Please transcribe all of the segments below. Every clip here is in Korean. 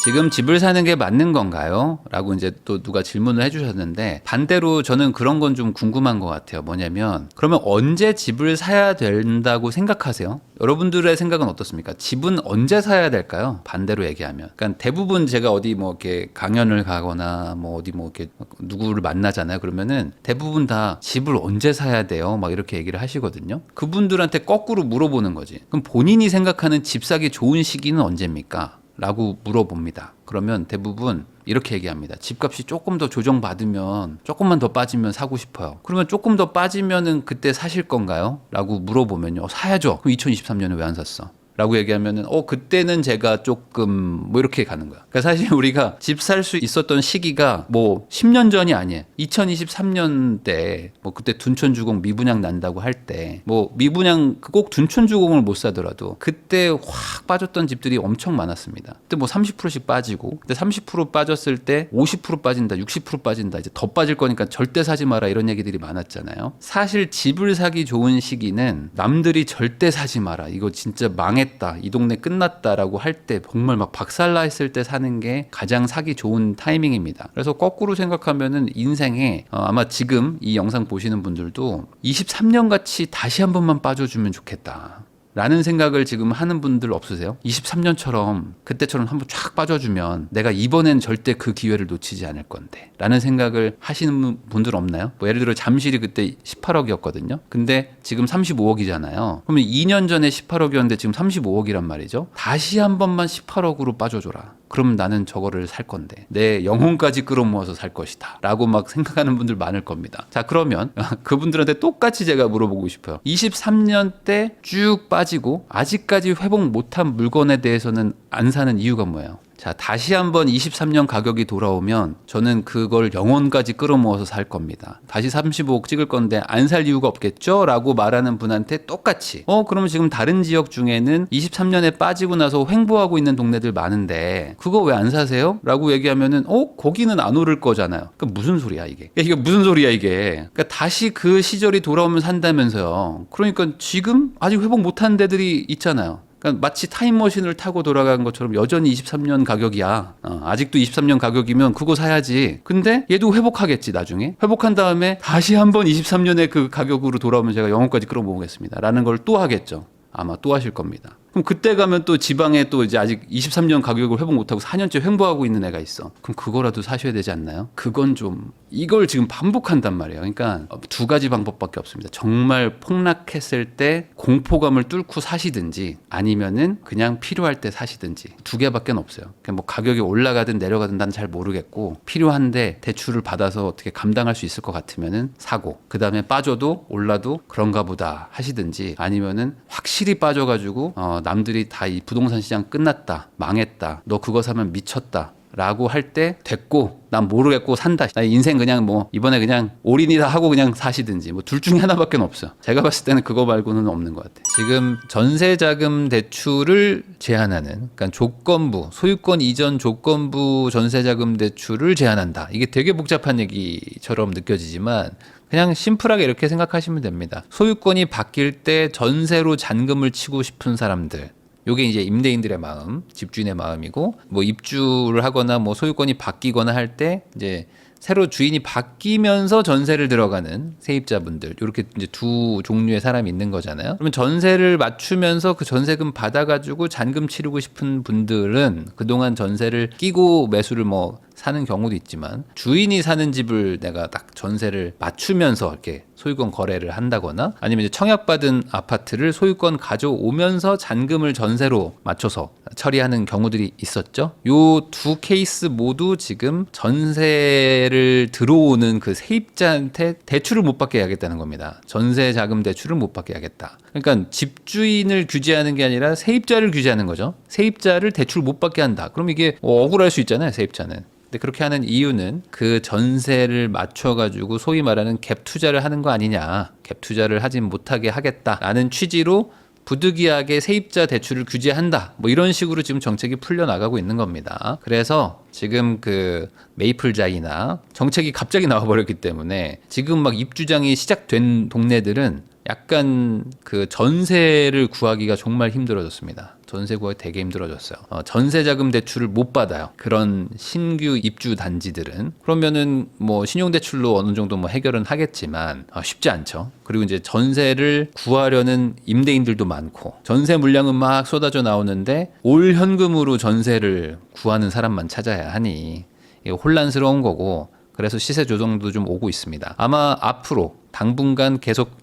지금 집을 사는 게 맞는 건가요? 라고 이제 또 누가 질문을 해주셨는데, 반대로 저는 그런 건 좀 궁금한 것 같아요. 뭐냐면, 그러면 언제 집을 사야 된다고 생각하세요? 여러분들의 생각은 어떻습니까? 집은 언제 사야 될까요? 반대로 얘기하면. 그러니까 대부분 제가 어디 뭐 이렇게 강연을 가거나 뭐 어디 뭐 이렇게 누구를 만나잖아요. 그러면은 대부분 다 집을 언제 사야 돼요? 막 이렇게 얘기를 하시거든요. 그분들한테 거꾸로 물어보는 거지. 그럼 본인이 생각하는 집 사기 좋은 시기는 언제입니까? 라고 물어봅니다. 그러면 대부분 이렇게 얘기합니다. 집값이 조금 더 조정받으면, 조금만 더 빠지면 사고 싶어요. 그러면 조금 더 빠지면은 그때 사실 건가요? 라고 물어보면요. 사야죠. 그럼 2023년에 왜 안 샀어? 라고 얘기하면은 그때는 제가 조금 뭐 이렇게 가는 거야. 그러니까 사실 우리가 집 살 수 있었던 시기가 뭐 10년 전이 아니에요. 2023년 때 뭐 그때 둔촌주공 미분양 난다고 할 때 뭐 미분양 꼭 둔촌주공을 못 사더라도 그때 확 빠졌던 집들이 엄청 많았습니다. 그때 뭐 30%씩 빠지고, 그때 30% 빠졌을 때 50% 빠진다, 60% 빠진다, 이제 더 빠질 거니까 절대 사지 마라, 이런 얘기들이 많았잖아요. 사실 집을 사기 좋은 시기는 남들이 절대 사지 마라, 이거 진짜 망했다, 이 동네 끝났다라고 할 때 정말 막 박살나 했을 때 사는 게 가장 사기 좋은 타이밍입니다. 그래서 거꾸로 생각하면은 인생에 아마 지금 이 영상 보시는 분들도 23년 같이 다시 한 번만 빠져주면 좋겠다 라는 생각을 지금 하는 분들 없으세요? 23년처럼 그때처럼 한번 쫙 빠져주면 내가 이번엔 절대 그 기회를 놓치지 않을 건데 라는 생각을 하시는 분들 없나요? 뭐 예를 들어 잠실이 그때 18억이었거든요. 근데 지금 35억이잖아요. 그러면 2년 전에 18억이었는데 지금 35억이란 말이죠. 다시 한 번만 18억으로 빠져줘라. 그럼 나는 저거를 살 건데 내 영혼까지 끌어모아서 살 것이다 라고 막 생각하는 분들 많을 겁니다. 자, 그러면 그분들한테 똑같이 제가 물어보고 싶어요. 23년 때 쭉 빠지고 아직까지 회복 못한 물건에 대해서는 안 사는 이유가 뭐예요? 자, 다시 한번 23년 가격이 돌아오면 저는 그걸 영원까지 끌어모아서 살 겁니다. 다시 35억 찍을 건데 안 살 이유가 없겠죠? 라고 말하는 분한테 똑같이 그러면 지금 다른 지역 중에는 23년에 빠지고 나서 횡보하고 있는 동네들 많은데 그거 왜 안 사세요? 라고 얘기하면은 거기는 안 오를 거잖아요. 그러니까 무슨 소리야 이게? 이게 무슨 소리야 이게? 그러니까 다시 그 시절이 돌아오면 산다면서요. 그러니까 지금 아직 회복 못한 데들이 있잖아요. 그러니까 마치 타임머신을 타고 돌아간 것처럼 여전히 23년 가격이야. 아직도 23년 가격이면 그거 사야지. 근데 얘도 회복하겠지 나중에. 회복한 다음에 다시 한번 23년의 그 가격으로 돌아오면 제가 영혼까지 끌어모으겠습니다 라는 걸 또 하겠죠. 아마 또 하실 겁니다. 그럼 그때 가면 또 지방에 또 이제 아직 23년 가격을 회복 못하고 4년째 횡보하고 있는 애가 있어. 그럼 그거라도 사셔야 되지 않나요? 그건 좀 이걸 지금 반복한단 말이에요. 그러니까 두 가지 방법밖에 없습니다. 정말 폭락했을 때 공포감을 뚫고 사시든지 아니면은 그냥 필요할 때 사시든지 두 개밖에 없어요. 그러니까 뭐 가격이 올라가든 내려가든 난 잘 모르겠고 필요한데 대출을 받아서 어떻게 감당할 수 있을 것 같으면은 사고 그 다음에 빠져도 올라도 그런가 보다 하시든지 아니면은 확실히 빠져가지고 남들이 다 이 부동산 시장 끝났다, 망했다, 너 그거 사면 미쳤다 라고 할 때 됐고 난 모르겠고 산다, 나 인생 그냥 뭐 이번에 그냥 올인이다 하고 그냥 사시든지 뭐 둘 중에 하나밖에 없어. 제가 봤을 때는 그거 말고는 없는 것 같아요. 지금 전세자금 대출을 제한하는, 그러니까 조건부, 소유권 이전 조건부 전세자금 대출을 제한한다. 이게 되게 복잡한 얘기처럼 느껴지지만 그냥 심플하게 이렇게 생각하시면 됩니다. 소유권이 바뀔 때 전세로 잔금을 치고 싶은 사람들, 요게 이제 임대인들의 마음, 집주인의 마음이고, 뭐 입주를 하거나 뭐 소유권이 바뀌거나 할 때 이제 새로 주인이 바뀌면서 전세를 들어가는 세입자분들, 이렇게 이제 두 종류의 사람이 있는 거잖아요. 그러면 전세를 맞추면서 그 전세금 받아가지고 잔금 치르고 싶은 분들은 그동안 전세를 끼고 매수를 뭐 사는 경우도 있지만, 주인이 사는 집을 내가 딱 전세를 맞추면서 이렇게 소유권 거래를 한다거나 아니면 이제 청약받은 아파트를 소유권 가져오면서 잔금을 전세로 맞춰서 처리하는 경우들이 있었죠. 요 두 케이스 모두 지금 전세를 들어오는 그 세입자한테 대출을 못 받게 하겠다는 겁니다. 전세 자금 대출을 못 받게 하겠다. 그러니까 집주인을 규제하는 게 아니라 세입자를 규제하는 거죠. 세입자를 대출 못 받게 한다. 그럼 이게 억울할 수 있잖아요, 세입자는. 근데 그렇게 하는 이유는 그 전세를 맞춰가지고 소위 말하는 갭 투자를 하는 거 아니냐, 갭 투자를 하진 못하게 하겠다라는 취지로 부득이하게 세입자 대출을 규제한다, 뭐 이런 식으로 지금 정책이 풀려나가고 있는 겁니다. 그래서 지금 그 메이플자이나 정책이 갑자기 나와버렸기 때문에 지금 막 입주장이 시작된 동네들은 약간 그 전세를 구하기가 정말 힘들어졌습니다. 전세 구하기 되게 힘들어졌어요. 전세자금 대출을 못 받아요. 그런 신규 입주 단지들은. 그러면은 뭐 신용대출로 어느 정도 뭐 해결은 하겠지만 쉽지 않죠. 그리고 이제 전세를 구하려는 임대인들도 많고 전세 물량은 막 쏟아져 나오는데 올 현금으로 전세를 구하는 사람만 찾아야 하니 이게 혼란스러운 거고, 그래서 시세 조정도 좀 오고 있습니다. 아마 앞으로 당분간 계속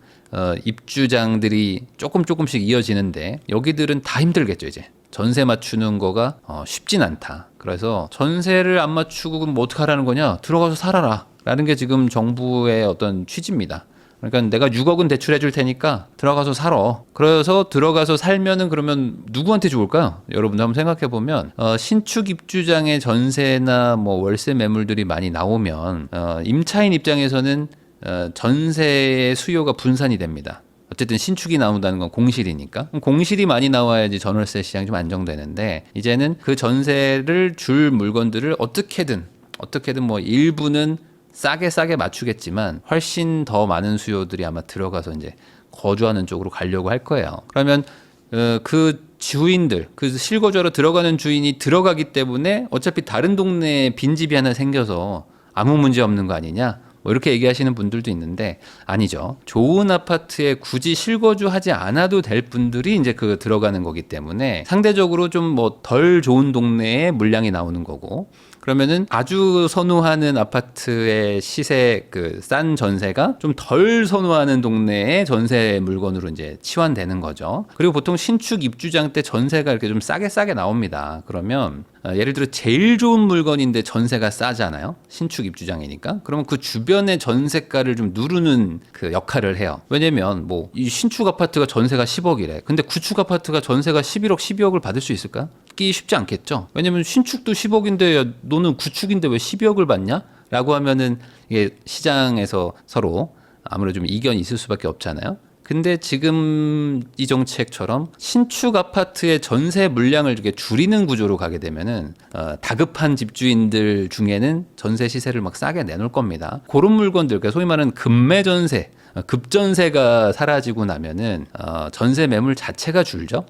입주장들이 조금씩 이어지는데 여기들은 다 힘들겠죠. 이제 전세 맞추는 거가 쉽진 않다. 그래서 전세를 안 맞추고 뭐 어떡하라는 거냐, 들어가서 살아라 라는 게 지금 정부의 어떤 취지입니다. 그러니까 내가 6억은 대출해 줄 테니까 들어가서 살아. 그래서 들어가서 살면은 그러면 누구한테 좋을까요? 여러분도 한번 생각해 보면 신축 입주장의 전세나 뭐 월세 매물들이 많이 나오면 임차인 입장에서는 전세의 수요가 분산이 됩니다. 어쨌든 신축이 나온다는 건 공실이니까. 공실이 많이 나와야지 전월세 시장이 좀 안정되는데, 이제는 그 전세를 줄 물건들을 어떻게든 뭐 일부는 싸게 맞추겠지만 훨씬 더 많은 수요들이 아마 들어가서 이제 거주하는 쪽으로 가려고 할 거예요. 그러면 그 주인들, 그 실거주하러 들어가는 주인이 들어가기 때문에 어차피 다른 동네에 빈집이 하나 생겨서 아무 문제 없는 거 아니냐, 뭐 이렇게 얘기하시는 분들도 있는데 아니죠. 좋은 아파트에 굳이 실거주하지 않아도 될 분들이 이제 그 들어가는 거기 때문에 상대적으로 좀 뭐 덜 좋은 동네에 물량이 나오는 거고, 그러면은 아주 선호하는 아파트의 시세 그 싼 전세가 좀 덜 선호하는 동네의 전세 물건으로 이제 치환되는 거죠. 그리고 보통 신축 입주장 때 전세가 이렇게 좀 싸게 나옵니다. 그러면 예를 들어 제일 좋은 물건인데 전세가 싸잖아요. 신축 입주장이니까. 그러면 그 주변의 전세가를 좀 누르는 그 역할을 해요. 왜냐면 뭐 이 신축 아파트가 전세가 10억이래. 근데 구축 아파트가 전세가 11억, 12억을 받을 수 있을까? 끼기 쉽지 않겠죠. 왜냐면 신축도 10억인데 야, 너는 구축인데 왜 12억을 받냐? 라고 하면은 이게 시장에서 서로 아무래도 좀 이견이 있을 수밖에 없잖아요. 근데 지금 이 정책처럼 신축 아파트의 전세 물량을 이렇게 줄이는 구조로 가게 되면은 다급한 집주인들 중에는 전세 시세를 막 싸게 내놓을 겁니다. 그런 물건들, 그러니까 소위 말하는 급매 전세, 급전세가 사라지고 나면은 전세 매물 자체가 줄죠.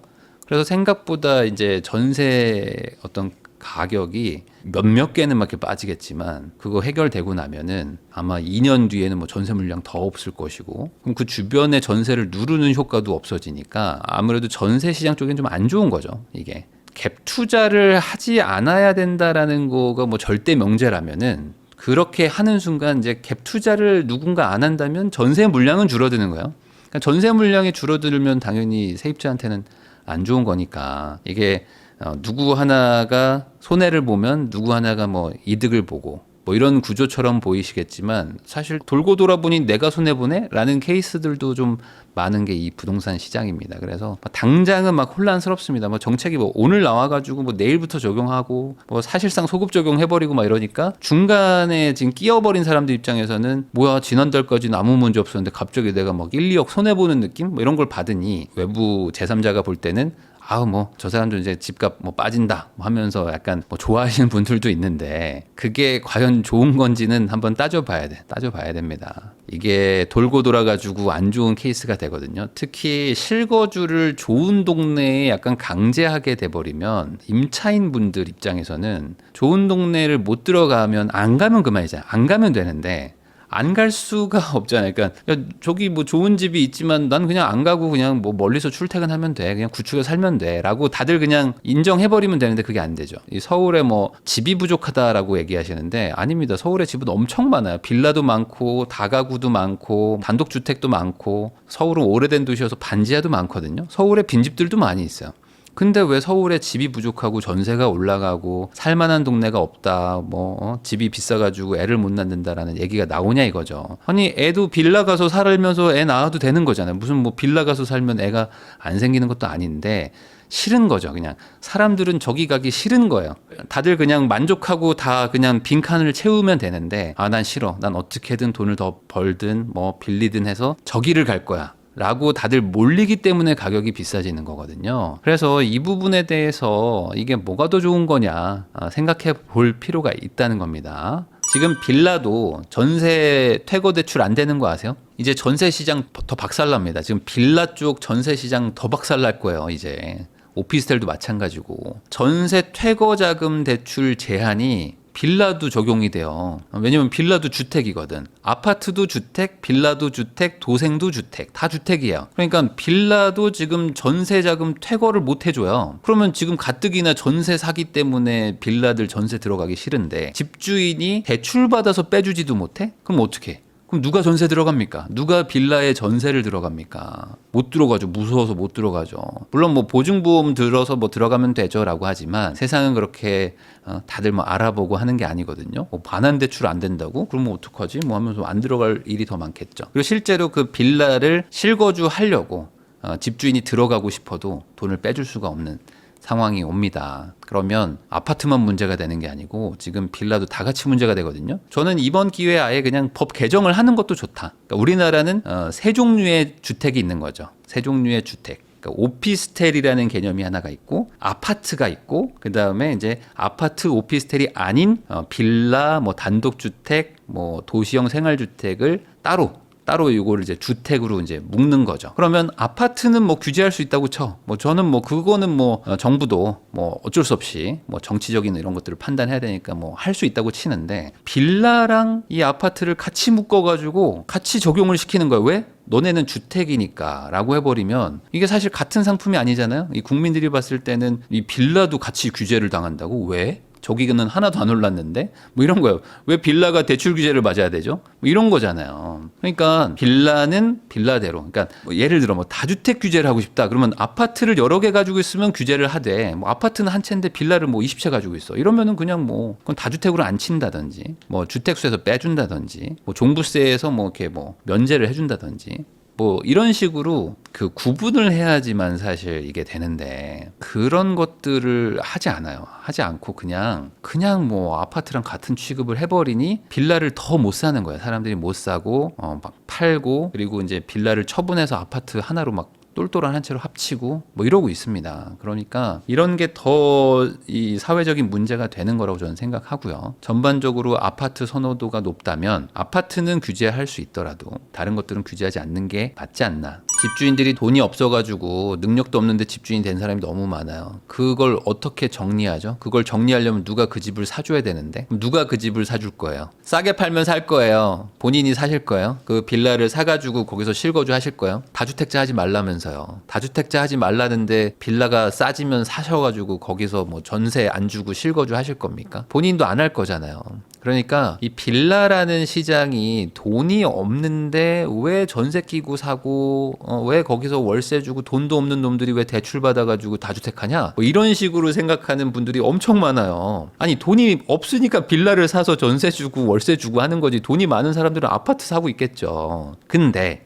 그래서 생각보다 이제 전세 어떤 가격이 몇몇 개는 막 이렇게 빠지겠지만 그거 해결되고 나면은 아마 2년 뒤에는 뭐 전세 물량 더 없을 것이고, 그럼 그 주변에 전세를 누르는 효과도 없어지니까 아무래도 전세 시장 쪽엔 좀 안 좋은 거죠. 이게 갭 투자를 하지 않아야 된다라는 거가 뭐 절대 명제라면은 그렇게 하는 순간 이제 갭 투자를 누군가 안 한다면 전세 물량은 줄어드는 거예요. 그러니까 전세 물량이 줄어들면 당연히 세입자한테는 안 좋은 거니까 이게 누구 하나가 손해를 보면 누구 하나가 뭐 이득을 보고 뭐 이런 구조처럼 보이시겠지만 사실 돌고 돌아보니 내가 손해보네? 라는 케이스들도 좀 많은 게 이 부동산 시장입니다. 그래서 당장은 막 혼란스럽습니다. 뭐 정책이 뭐 오늘 나와가지고 뭐 내일부터 적용하고 뭐 사실상 소급 적용해버리고 막 이러니까 중간에 지금 끼어버린 사람들 입장에서는 뭐야 지난달까지는 아무 문제 없었는데 갑자기 내가 막 1, 2억 손해보는 느낌? 뭐 이런 걸 받으니 외부 제3자가 볼 때는 뭐 저 사람들 이제 집값 뭐 빠진다 뭐 하면서 약간 뭐 좋아하시는 분들도 있는데 그게 과연 좋은 건지는 한번 따져봐야 됩니다. 이게 돌고 돌아가지고 안 좋은 케이스가 되거든요. 특히 실거주를 좋은 동네에 약간 강제하게 돼버리면 임차인 분들 입장에서는 좋은 동네를 못 들어가면 안 가면 그만이잖아요. 안 가면 되는데 안 갈 수가 없잖아요. 그러니까 야, 저기 뭐 좋은 집이 있지만 난 그냥 안 가고 그냥 뭐 멀리서 출퇴근하면 돼. 그냥 구축에 살면 돼. 라고 다들 그냥 인정해버리면 되는데 그게 안 되죠. 이 서울에 뭐 집이 부족하다라고 얘기하시는데 아닙니다. 서울에 집은 엄청 많아요. 빌라도 많고 다가구도 많고 단독주택도 많고 서울은 오래된 도시여서 반지하도 많거든요. 서울에 빈집들도 많이 있어요. 근데 왜 서울에 집이 부족하고 전세가 올라가고 살만한 동네가 없다, 뭐 집이 비싸가지고 애를 못 낳는다라는 얘기가 나오냐 이거죠. 아니 애도 빌라 가서 살면서 애 낳아도 되는 거잖아요. 무슨 뭐 빌라 가서 살면 애가 안 생기는 것도 아닌데 싫은 거죠. 그냥 사람들은 저기 가기 싫은 거예요. 다들 그냥 만족하고 다 그냥 빈칸을 채우면 되는데 난 싫어. 난 어떻게든 돈을 더 벌든 뭐 빌리든 해서 저기를 갈 거야. 라고 다들 몰리기 때문에 가격이 비싸지는 거거든요. 그래서 이 부분에 대해서 이게 뭐가 더 좋은 거냐 생각해 볼 필요가 있다는 겁니다. 지금 빌라도 전세 퇴거 대출 안 되는 거 아세요? 이제 전세 시장 더 박살납니다. 지금 빌라 쪽 전세 시장 더 박살날 거예요. 이제 오피스텔도 마찬가지고 전세 퇴거 자금 대출 제한이 빌라도 적용이 돼요. 왜냐면 빌라도 주택이거든. 아파트도 주택, 빌라도 주택, 도생도 주택. 다 주택이에요. 그러니까 빌라도 지금 전세 자금 퇴거를 못 해줘요. 그러면 지금 가뜩이나 전세 사기 때문에 빌라들 전세 들어가기 싫은데 집주인이 대출받아서 빼주지도 못해? 그럼 어떻게? 그럼 누가 전세 들어갑니까? 누가 빌라에 전세를 들어갑니까? 못 들어가죠. 무서워서 못 들어가죠. 물론 뭐 보증보험 들어서 뭐 들어가면 되죠라고 하지만 세상은 그렇게 다들 뭐 알아보고 하는 게 아니거든요. 뭐 반환 대출 안 된다고? 그러면 어떡하지? 뭐 하면서 안 들어갈 일이 더 많겠죠. 그리고 실제로 그 빌라를 실거주 하려고 집주인이 들어가고 싶어도 돈을 빼줄 수가 없는 상황이 옵니다. 그러면 아파트만 문제가 되는 게 아니고 지금 빌라도 다 같이 문제가 되거든요. 저는 이번 기회에 아예 그냥 법 개정을 하는 것도 좋다. 그러니까 우리나라는 세 종류의 주택이 있는 거죠. 세 종류의 주택. 그러니까 오피스텔이라는 개념이 하나가 있고 아파트가 있고 그다음에 이제 아파트 오피스텔이 아닌 빌라 뭐 단독주택 뭐 도시형 생활주택을 따로 이거를 이제 주택으로 이제 묶는 거죠. 그러면 아파트는 뭐 규제할 수 있다고 쳐. 뭐 저는 뭐 그거는 뭐 정부도 뭐 어쩔 수 없이 뭐 정치적인 이런 것들을 판단해야 되니까 뭐 할 수 있다고 치는데 빌라랑 이 아파트를 같이 묶어가지고 같이 적용을 시키는 거예요. 왜? 너네는 주택이니까 라고 해버리면 이게 사실 같은 상품이 아니잖아요. 이 국민들이 봤을 때는 이 빌라도 같이 규제를 당한다고? 왜? 저기는 하나도 안 올랐는데 뭐 이런 거예요. 왜 빌라가 대출 규제를 맞아야 되죠? 뭐 이런 거잖아요. 그러니까 빌라는 빌라대로. 그러니까 뭐 예를 들어 뭐 다주택 규제를 하고 싶다. 그러면 아파트를 여러 개 가지고 있으면 규제를 하되 뭐 아파트는 한 채인데 빌라를 뭐 20채 가지고 있어. 이러면은 그냥 뭐 그건 다주택으로 안 친다든지 뭐 주택수에서 빼준다든지 뭐 종부세에서 뭐 이렇게 뭐 면제를 해준다든지 뭐 이런 식으로 그 구분을 해야지만 사실 이게 되는데 그런 것들을 하지 않아요. 하지 않고 그냥 뭐 아파트랑 같은 취급을 해버리니 빌라를 더 못 사는 거예요. 사람들이 못 사고 막 팔고 그리고 이제 빌라를 처분해서 아파트 하나로 막 똘똘한 한 채로 합치고 뭐 이러고 있습니다. 그러니까 이런 게 더 이 사회적인 문제가 되는 거라고 저는 생각하고요. 전반적으로 아파트 선호도가 높다면 아파트는 규제할 수 있더라도 다른 것들은 규제하지 않는 게 맞지 않나. 집주인들이 돈이 없어가지고 능력도 없는데 집주인 된 사람이 너무 많아요. 그걸 어떻게 정리하죠? 그걸 정리하려면 누가 그 집을 사줘야 되는데 누가 그 집을 사줄 거예요? 싸게 팔면 살 거예요. 본인이 사실 거예요. 그 빌라를 사가지고 거기서 실거주 하실 거예요. 다주택자 하지 말라면서요. 다주택자 하지 말라는데 빌라가 싸지면 사셔가지고 거기서 뭐 전세 안 주고 실거주 하실 겁니까? 본인도 안 할 거잖아요. 그러니까 이 빌라라는 시장이 돈이 없는데 왜 전세 끼고 사고 왜 거기서 월세 주고 돈도 없는 놈들이 왜 대출 받아가지고 다주택하냐 뭐 이런 식으로 생각하는 분들이 엄청 많아요. 아니 돈이 없으니까 빌라를 사서 전세 주고 월세 주고 하는 거지 돈이 많은 사람들은 아파트 사고 있겠죠. 근데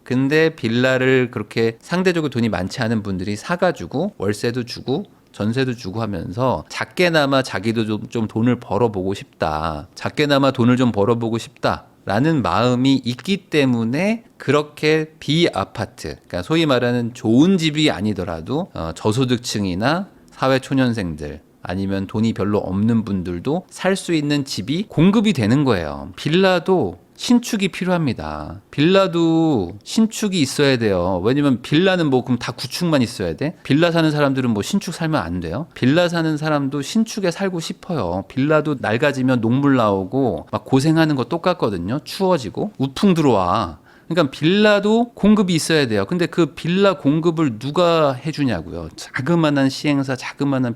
빌라를 그렇게 상대적으로 돈이 많지 않은 분들이 사가지고 월세도 주고 전세도 주고 하면서 작게나마 자기도 좀 돈을 벌어보고 싶다. 작게나마 돈을 좀 벌어보고 싶다. 라는 마음이 있기 때문에 그렇게 비아파트, 그러니까 소위 말하는 좋은 집이 아니더라도 저소득층이나 사회초년생들 아니면 돈이 별로 없는 분들도 살 수 있는 집이 공급이 되는 거예요. 빌라도 신축이 필요합니다. 빌라도 신축이 있어야 돼요. 왜냐면 빌라는 뭐 그럼 다 구축만 있어야 돼? 빌라 사는 사람들은 뭐 신축 살면 안 돼요? 빌라 사는 사람도 신축에 살고 싶어요. 빌라도 낡아지면 녹물 나오고 막 고생하는 거 똑같거든요. 추워지고 우풍 들어와. 그러니까 빌라도 공급이 있어야 돼요. 근데 그 빌라 공급을 누가 해주냐고요. 자그마한 시행사, 자그마한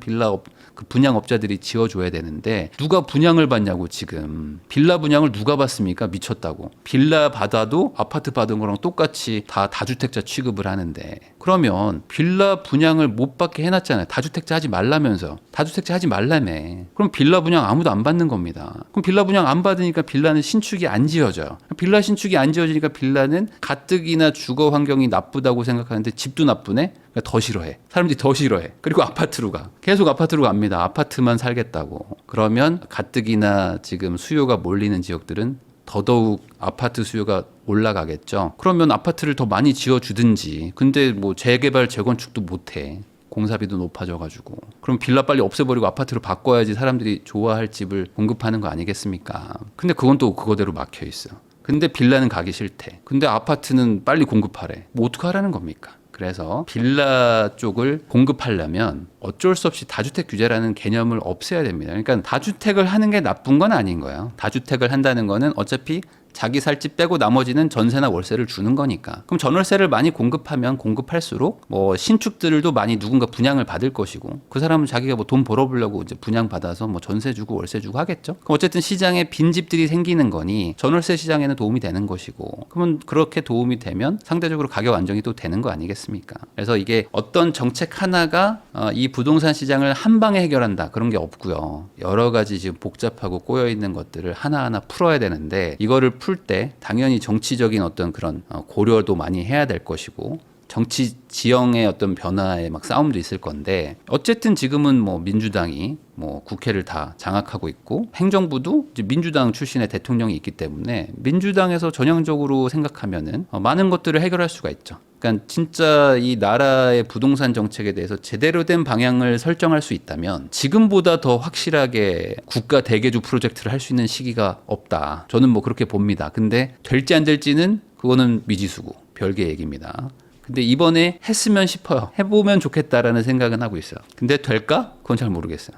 그 분양업자들이 지어줘야 되는데 누가 분양을 받냐고. 지금 빌라 분양을 누가 받습니까? 미쳤다고. 빌라 받아도 아파트 받은 거랑 똑같이 다 다주택자 취급을 하는데 그러면 빌라 분양을 못 받게 해놨잖아요. 다주택자 하지 말라면서. 다주택자 하지 말라며. 그럼 빌라 분양 아무도 안 받는 겁니다. 그럼 빌라 분양 안 받으니까 빌라는 신축이 안 지어져요. 빌라 신축이 안 지어지니까 빌라는 가뜩이나 주거 환경이 나쁘다고 생각하는데 집도 나쁘네? 더 싫어해. 사람들이 더 싫어해. 그리고 아파트로 가. 계속 아파트로 갑니다. 아파트만 살겠다고. 그러면 가뜩이나 지금 수요가 몰리는 지역들은 더더욱 아파트 수요가 올라가겠죠. 그러면 아파트를 더 많이 지어주든지. 근데 뭐 재개발, 재건축도 못해. 공사비도 높아져가지고. 그럼 빌라 빨리 없애버리고 아파트로 바꿔야지 사람들이 좋아할 집을 공급하는 거 아니겠습니까? 근데 그건 또 그거대로 막혀있어. 근데 빌라는 가기 싫대. 근데 아파트는 빨리 공급하래. 뭐 어떡하라는 겁니까? 그래서 빌라 쪽을 공급하려면 어쩔 수 없이 다주택 규제라는 개념을 없애야 됩니다. 그러니까 다주택을 하는 게 나쁜 건 아닌 거예요. 다주택을 한다는 거는 어차피 자기 살 집 빼고 나머지는 전세나 월세를 주는 거니까. 그럼 전월세를 많이 공급하면 공급할수록 뭐 신축들도 많이 누군가 분양을 받을 것이고 그 사람은 자기가 뭐 돈 벌어보려고 이제 분양 받아서 뭐 전세 주고 월세 주고 하겠죠. 그럼 어쨌든 시장에 빈집들이 생기는 거니 전월세 시장에는 도움이 되는 것이고 그러면 그렇게 도움이 되면 상대적으로 가격 안정이 또 되는 거 아니겠습니까? 그래서 이게 어떤 정책 하나가 이 부동산 시장을 한 방에 해결한다 그런 게 없고요. 여러 가지 지금 복잡하고 꼬여 있는 것들을 하나하나 풀어야 되는데 이거를 풀 때 당연히 정치적인 어떤 그런 고려도 많이 해야 될 것이고 정치 지형의 어떤 변화에 막 싸움도 있을 건데 어쨌든 지금은 뭐 민주당이 뭐 국회를 다 장악하고 있고 행정부도 이제 민주당 출신의 대통령이 있기 때문에 민주당에서 전형적으로 생각하면은 많은 것들을 해결할 수가 있죠. 그러니까 진짜 이 나라의 부동산 정책에 대해서 제대로 된 방향을 설정할 수 있다면 지금보다 더 확실하게 국가 대개주 프로젝트를 할 수 있는 시기가 없다. 저는 뭐 그렇게 봅니다. 근데 될지 안 될지는 그거는 미지수고 별개 얘기입니다. 근데 이번에 했으면 싶어요. 해보면 좋겠다라는 생각은 하고 있어요. 근데 될까? 그건 잘 모르겠어요.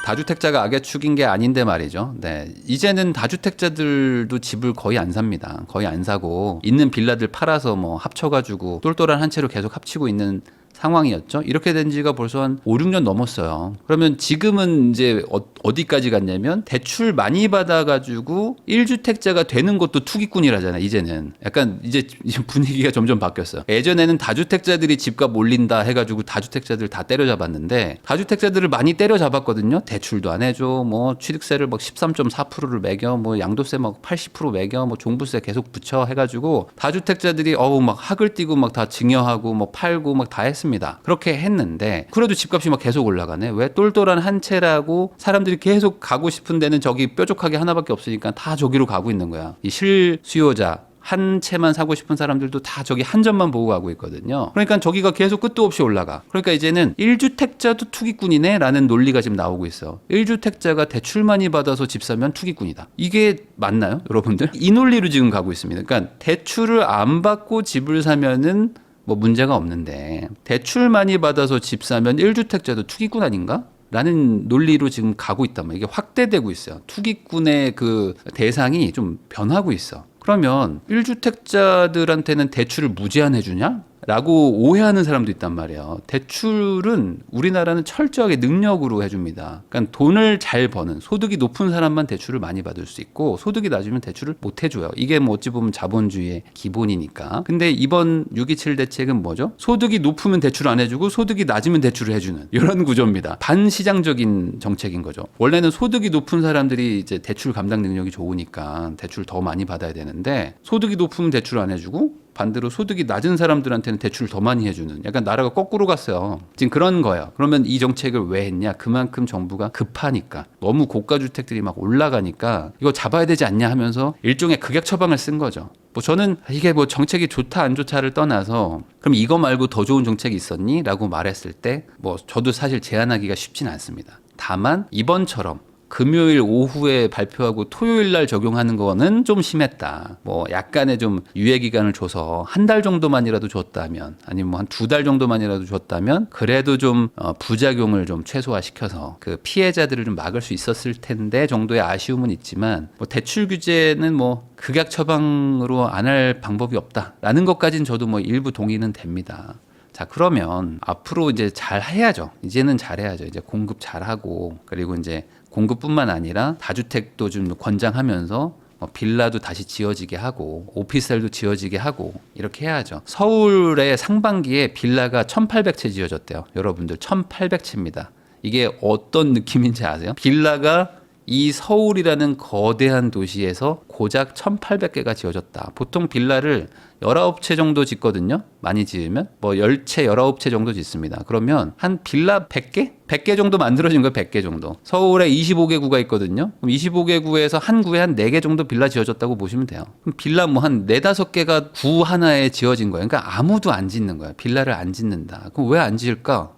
다주택자가 악의 축인 게 아닌데 말이죠. 네. 이제는 다주택자들도 집을 거의 안 삽니다. 거의 안 사고 있는 빌라들 팔아서 뭐 합쳐가지고 똘똘한 한 채로 계속 합치고 있는 상황이었죠. 이렇게 된 지가 벌써 한 5, 6년 넘었어요. 그러면 지금은 이제 어디까지 갔냐면 대출 많이 받아가지고 1주택자가 되는 것도 투기꾼이라잖아요. 이제는 약간 이제 분위기가 점점 바뀌었어요. 예전에는 다주택자들이 집값 올린다 해가지고 다주택자들 다 때려잡았는데 다주택자들을 많이 때려잡았거든요. 대출도 안 해줘. 뭐 취득세를 막 13.4%를 매겨. 뭐 양도세 막 80% 매겨. 뭐 종부세 계속 붙여 해가지고 다주택자들이 막 학을 띄고 막 다 증여하고 뭐 팔고 막 다 했습니다. 그렇게 했는데 그래도 집값이 막 계속 올라가네. 왜? 똘똘한 한 채라고 사람들이 계속 가고 싶은 데는 저기 뾰족하게 하나밖에 없으니까 다 저기로 가고 있는 거야. 이 실수요자 한 채만 사고 싶은 사람들도 다 저기 한 점만 보고 가고 있거든요. 그러니까 저기가 계속 끝도 없이 올라가. 그러니까 이제는 1주택자도 투기꾼이네 라는 논리가 지금 나오고 있어. 1주택자가 대출 많이 받아서 집 사면 투기꾼이다. 이게 맞나요, 여러분들? 이 논리로 지금 가고 있습니다. 그러니까 대출을 안 받고 집을 사면은 뭐 문제가 없는데 대출 많이 받아서 집 사면 1주택자도 투기꾼 아닌가? 라는 논리로 지금 가고 있단 말이에요. 이게 확대되고 있어요. 투기꾼의 그 대상이 좀 변하고 있어. 그러면 1주택자들한테는 대출을 무제한 해주냐? 라고 오해하는 사람도 있단 말이에요. 대출은 우리나라는 철저하게 능력으로 해줍니다. 그러니까 돈을 잘 버는 소득이 높은 사람만 대출을 많이 받을 수 있고 소득이 낮으면 대출을 못 해줘요. 이게 뭐 어찌 보면 자본주의의 기본이니까. 근데 이번 627 대책은 뭐죠? 소득이 높으면 대출 안 해주고 소득이 낮으면 대출을 해주는 이런 구조입니다. 반시장적인 정책인 거죠. 원래는 소득이 높은 사람들이 이제 대출 감당 능력이 좋으니까 대출 더 많이 받아야 되는데 소득이 높으면 대출 안 해주고 반대로 소득이 낮은 사람들한테는 대출을 더 많이 해주는 약간 나라가 거꾸로 갔어요. 지금 그런 거예요. 그러면 이 정책을 왜 했냐? 그만큼 정부가 급하니까 너무 고가 주택들이 막 올라가니까 이거 잡아야 되지 않냐 하면서 일종의 극약 처방을 쓴 거죠. 뭐 저는 이게 뭐 정책이 좋다 안 좋다를 떠나서 그럼 이거 말고 더 좋은 정책이 있었니? 라고 말했을 때 뭐 저도 사실 제안하기가 쉽진 않습니다. 다만 이번처럼 금요일 오후에 발표하고 토요일 날 적용하는 거는 좀 심했다. 뭐 약간의 좀 유예 기간을 줘서 한 달 정도만이라도 줬다면 아니면 뭐 한 2달 정도만이라도 줬다면 그래도 좀 부작용을 좀 최소화시켜서 그 피해자들을 좀 막을 수 있었을 텐데 정도의 아쉬움은 있지만 뭐 대출 규제는 뭐 극약 처방으로 안 할 방법이 없다라는 것까지는 저도 뭐 일부 동의는 됩니다. 자, 그러면 앞으로 이제 잘 해야죠. 이제는 잘 해야죠. 이제 공급 잘 하고 그리고 이제 공급뿐만 아니라 다주택도 좀 권장하면서 빌라도 다시 지어지게 하고 오피스텔도 지어지게 하고 이렇게 해야죠. 서울의 상반기에 빌라가 1,800채 지어졌대요. 여러분들 1,800채입니다. 이게 어떤 느낌인지 아세요? 빌라가 이 서울이라는 거대한 도시에서 고작 1,800개가 지어졌다. 보통 빌라를 19채 정도 짓거든요. 많이 지으면 뭐 10채, 19채 정도 짓습니다. 그러면 한 빌라 100개? 100개 정도 만들어진 거예요. 100개 정도. 서울에 25개 구가 있거든요. 그럼 25개 구에서 한 구에 한 4개 정도 빌라 지어졌다고 보시면 돼요. 그럼 빌라 뭐 한 4, 5개가 구 하나에 지어진 거예요. 그러니까 아무도 안 짓는 거야. 빌라를 안 짓는다. 그럼 왜 안 지을까?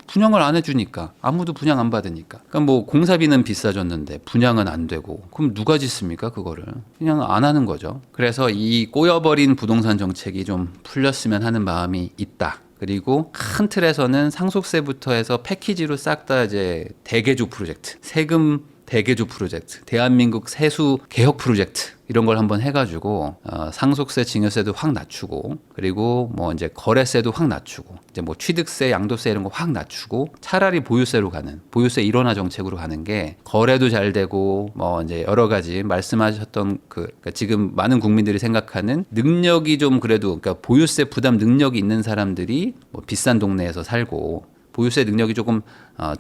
분양을 안 해주니까. 아무도 분양 안 받으니까. 그러니까 뭐 공사비는 비싸졌는데 분양은 안 되고. 그럼 누가 짓습니까? 그거를. 그냥 안 하는 거죠. 그래서 이 꼬여버린 부동산 정책이 좀 풀렸으면 하는 마음이 있다. 그리고 큰 틀에서는 상속세부터 해서 패키지로 싹 다 이제 대개조 프로젝트, 세금 대개조 프로젝트, 대한민국 세수 개혁 프로젝트 이런 걸 한번 해가지고 상속세, 증여세도 확 낮추고 그리고 뭐 이제 거래세도 확 낮추고 이제 뭐 취득세, 양도세 이런 거 확 낮추고 차라리 보유세로 가는 보유세 일원화 정책으로 가는 게 거래도 잘 되고 뭐 이제 여러 가지 말씀하셨던 그러니까 지금 많은 국민들이 생각하는 능력이 좀 그래도 그러니까 보유세 부담 능력이 있는 사람들이 뭐 비싼 동네에서 살고 보유세 능력이 조금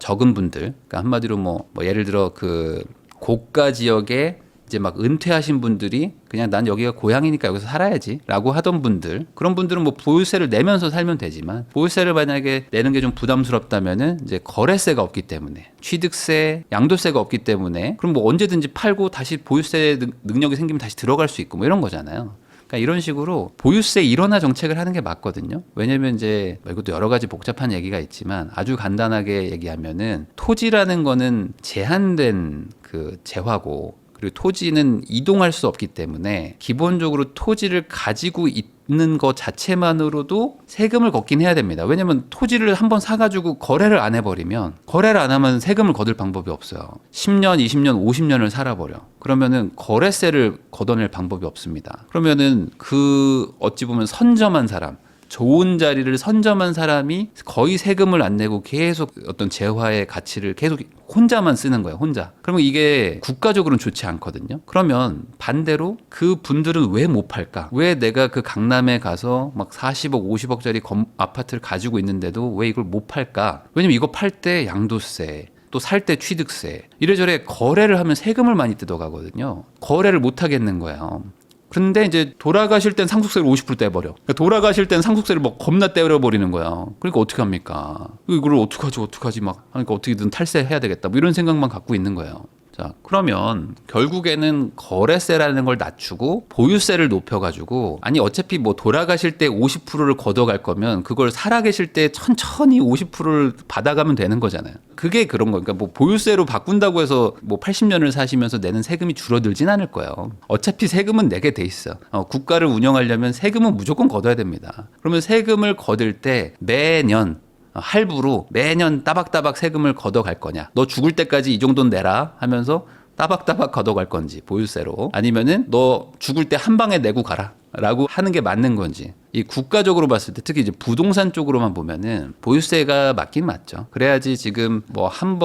적은 분들, 그러니까 한마디로 뭐 예를 들어 그 고가 지역에 이제 막 은퇴하신 분들이 그냥 난 여기가 고향이니까 여기서 살아야지라고 하던 분들, 그런 분들은 뭐 보유세를 내면서 살면 되지만 보유세를 만약에 내는 게 좀 부담스럽다면은 이제 거래세가 없기 때문에 취득세, 양도세가 없기 때문에 그럼 뭐 언제든지 팔고 다시 보유세 능력이 생기면 다시 들어갈 수 있고 뭐 이런 거잖아요. 그러니까 이런 식으로 보유세 일원화 정책을 하는 게 맞거든요. 왜냐면 이제 이것도 여러 가지 복잡한 얘기가 있지만 아주 간단하게 얘기하면은 토지라는 거는 제한된 그 재화고 그리고 토지는 이동할 수 없기 때문에 기본적으로 토지를 가지고 있는 것 자체만으로도 세금을 걷긴 해야 됩니다. 왜냐하면 토지를 한번 사가지고 거래를 안 해버리면 거래를 안 하면 세금을 거둘 방법이 없어요. 10년, 20년, 50년을 살아버려. 그러면은 거래세를 걷어낼 방법이 없습니다. 그러면은 그 어찌 보면 선점한 사람, 좋은 자리를 선점한 사람이 거의 세금을 안 내고 계속 어떤 재화의 가치를 계속 혼자만 쓰는 거예요. 혼자. 그러면 이게 국가적으로는 좋지 않거든요. 그러면 반대로 그 분들은 왜 못 팔까? 왜 내가 그 강남에 가서 막 40억, 50억짜리 아파트를 가지고 있는데도 왜 이걸 못 팔까? 왜냐면 이거 팔 때 양도세, 또 살 때 취득세, 이래저래 거래를 하면 세금을 많이 뜯어가거든요. 거래를 못 하겠는 거예요. 근데 이제 돌아가실 땐 상속세를 50% 떼버려. 그러니까 돌아가실 땐 상속세를 뭐 겁나 떼버리는 거야. 그러니까 어떻게 합니까? 이걸 어떡하지 막 하니까 어떻게든 탈세해야 되겠다. 뭐 이런 생각만 갖고 있는 거예요. 자, 그러면 결국에는 거래세라는 걸 낮추고 보유세를 높여가지고 아니 어차피 뭐 돌아가실 때 50%를 걷어갈 거면 그걸 살아계실 때 천천히 50%를 받아가면 되는 거잖아요. 그게 그런 거. 그러니까 뭐 보유세로 바꾼다고 해서 뭐 80년을 사시면서 내는 세금이 줄어들진 않을 거예요. 어차피 세금은 내게 돼 있어. 국가를 운영하려면 세금은 무조건 걷어야 됩니다. 그러면 세금을 걷을 때 매년 할부로 매년 따박따박 세금을 걷어갈 거냐, 너 죽을 때까지 이 정도는 내라 하면서 따박따박 걷어갈 건지 보유세로, 아니면은 너 죽을 때 한 방에 내고 가라 라고 하는 게 맞는 건지. 이 국가적으로 봤을 때 특히 이제 부동산 쪽으로만 보면은 보유세가 맞긴 맞죠. 그래야지 지금 뭐 한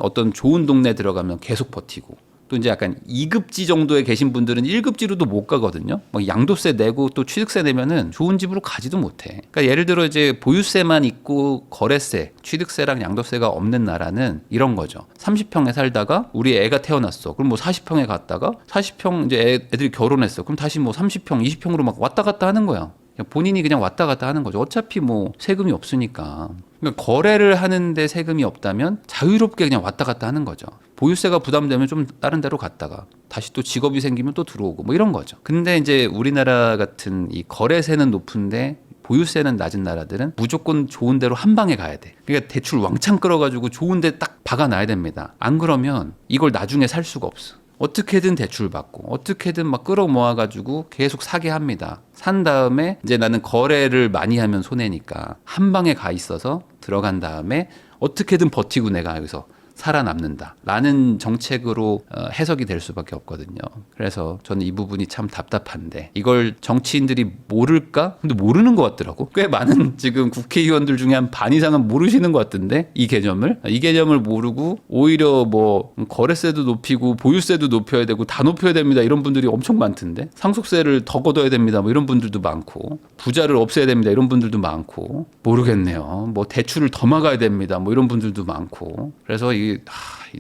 어떤 좋은 동네 들어가면 계속 버티고, 또 이제 약간 2급지 정도에 계신 분들은 1급지로도 못 가거든요. 뭐 양도세 내고 또 취득세 내면은 좋은 집으로 가지도 못해. 그러니까 예를 들어 이제 보유세만 있고 거래세, 취득세랑 양도세가 없는 나라는 이런 거죠. 30평에 살다가 우리 애가 태어났어. 그럼 뭐 40평에 갔다가 40평 이제 애들이 결혼했어. 그럼 다시 뭐 30평, 20평으로 막 왔다 갔다 하는 거야. 본인이 그냥 왔다 갔다 하는 거죠. 어차피 뭐 세금이 없으니까. 그러니까 거래를 하는데 세금이 없다면 자유롭게 그냥 왔다 갔다 하는 거죠. 보유세가 부담되면 좀 다른 데로 갔다가 다시 또 직업이 생기면 또 들어오고 뭐 이런 거죠. 근데 이제 우리나라 같은 이 거래세는 높은데 보유세는 낮은 나라들은 무조건 좋은 데로 한 방에 가야 돼. 그러니까 대출 왕창 끌어가지고 좋은 데 딱 박아놔야 됩니다. 안 그러면 이걸 나중에 살 수가 없어. 어떻게든 대출 받고 어떻게든 막 끌어모아가지고 계속 사게 합니다. 산 다음에 이제 나는 거래를 많이 하면 손해니까 한 방에 가 있어서 들어간 다음에 어떻게든 버티고 내가 여기서 살아남는다 라는 정책으로 해석이 될 수밖에 없거든요. 그래서 저는 이 부분이 참 답답한데 이걸 정치인들이 모를까? 근데 모르는 것 같더라고. 꽤 많은 지금 국회의원들 중에 한 반 이상은 모르시는 것 같은데 이 개념을 모르고 오히려 뭐 거래세도 높이고 보유세도 높여야 되고 다 높여야 됩니다 이런 분들이 엄청 많던데, 상속세를 더 걷어야 됩니다 뭐 이런 분들도 많고, 부자를 없애야 됩니다 이런 분들도 많고, 모르겠네요. 뭐 대출을 더 막아야 됩니다 뭐 이런 분들도 많고. 그래서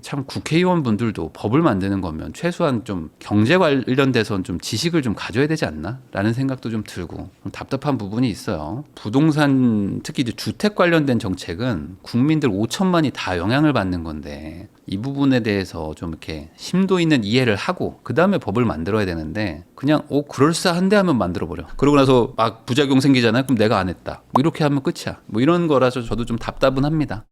참 국회의원 분들도 법을 만드는 거면 최소한 좀 경제 관련돼서는 좀 지식을 좀 가져야 되지 않나? 라는 생각도 좀 들고 좀 답답한 부분이 있어요. 부동산 특히 이제 주택 관련된 정책은 국민들 5천만이 다 영향을 받는 건데 이 부분에 대해서 좀 이렇게 심도 있는 이해를 하고 그 다음에 법을 만들어야 되는데 그냥 그럴싸한데 하면 만들어버려. 그러고 나서 막 부작용 생기잖아요. 그럼 내가 안 했다. 뭐 이렇게 하면 끝이야. 뭐 이런 거라서 저도 좀 답답은 합니다.